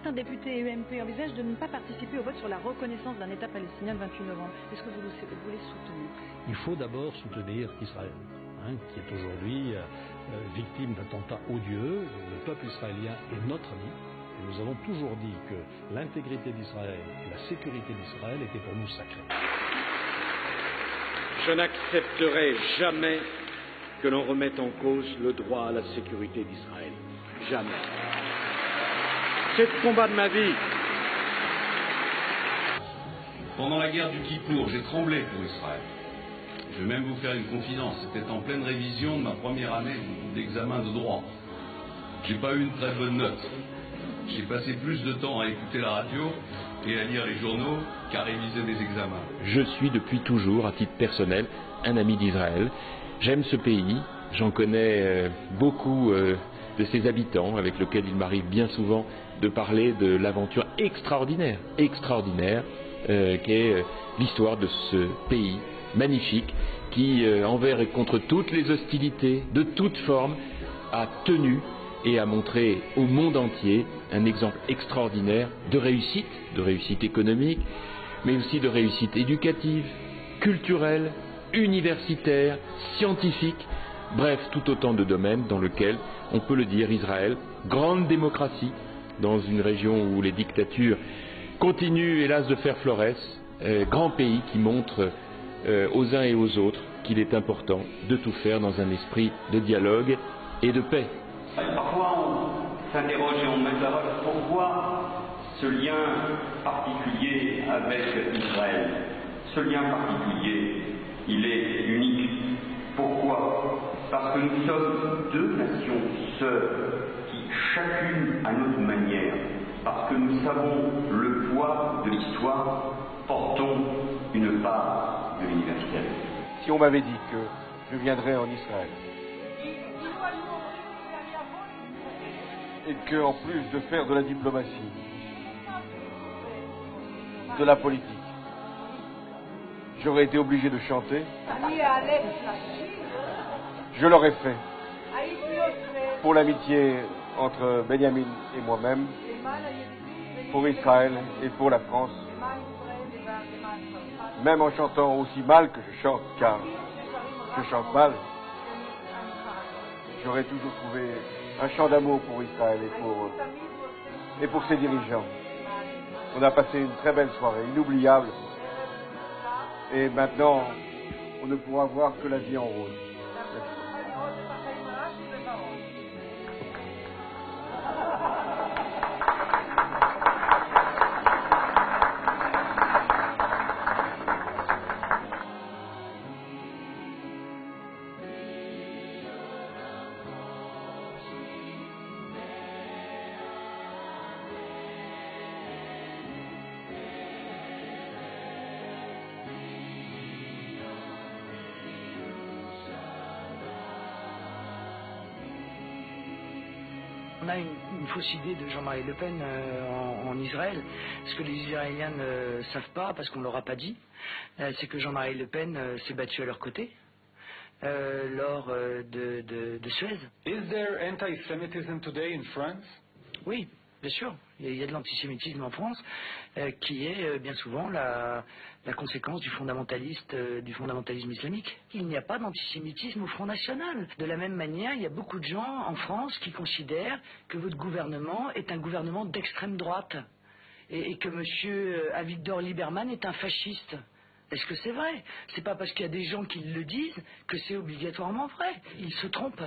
certains députés et UMP envisagent de ne pas participer au vote sur la reconnaissance d'un État palestinien le 28 novembre. Est-ce que vous les soutenez? Il faut d'abord soutenir Israël, qui est aujourd'hui victime d'attentats odieux. Le peuple israélien est notre ami. Et nous avons toujours dit que l'intégrité d'Israël et la sécurité d'Israël étaient pour nous sacrées. Je n'accepterai jamais que l'on remette en cause le droit à la sécurité d'Israël. Jamais. C'est le combat de ma vie. Pendant la guerre du Kippour, j'ai tremblé pour Israël. Je vais même vous faire une confidence. C'était en pleine révision de ma première année d'examen de droit. J'ai pas eu une très bonne note. J'ai passé plus de temps à écouter la radio et à lire les journaux qu'à réviser mes examens. Je suis depuis toujours, à titre personnel, un ami d'Israël. J'aime ce pays, j'en connais beaucoup de ses habitants, avec lesquels il m'arrive bien souvent de parler de l'aventure extraordinaire qu'est l'histoire de ce pays magnifique qui, envers et contre toutes les hostilités, de toutes formes, a tenu et a montré au monde entier un exemple extraordinaire de réussite économique, mais aussi de réussite éducative, culturelle, universitaire, scientifique, bref, tout autant de domaines dans lesquels, on peut le dire, Israël, grande démocratie, dans une région où les dictatures continuent hélas de faire florès, grand pays qui montre aux uns et aux autres qu'il est important de tout faire dans un esprit de dialogue et de paix. Parfois on s'interroge et on m'interroge pourquoi ce lien particulier avec Israël. Ce lien particulier, il est unique. Pourquoi? Parce que nous sommes deux nations sœurs qui, chacune à notre manière, parce que nous savons le poids de l'histoire, portons une part de l'universel. Si on m'avait dit que je viendrais en Israël, et que, en plus de faire de la diplomatie, de la politique, j'aurais été obligé de chanter, je l'aurais fait pour l'amitié entre Benjamin et moi-même, pour Israël et pour la France, même en chantant aussi mal que je chante, car je chante mal, j'aurais toujours trouvé un chant d'amour pour Israël et pour ses dirigeants. On a passé une très belle soirée, inoubliable. Et maintenant, on ne pourra voir que la vie en rose. On a une fausse idée de Jean-Marie Le Pen en Israël. Ce que les Israéliens ne savent pas, parce qu'on ne leur a pas dit, c'est que Jean-Marie Le Pen s'est battu à leur côté lors de Suez. Is there anti-Semitism today in France? Oui, bien sûr. Il y a de l'antisémitisme en France qui est bien souvent la conséquence du fondamentalisme islamique. Il n'y a pas d'antisémitisme au Front National. De la même manière, il y a beaucoup de gens en France qui considèrent que votre gouvernement est un gouvernement d'extrême droite et que M. Avigdor Lieberman est un fasciste. Est-ce que c'est vrai? C'est pas parce qu'il y a des gens qui le disent que c'est obligatoirement vrai. Ils se trompent.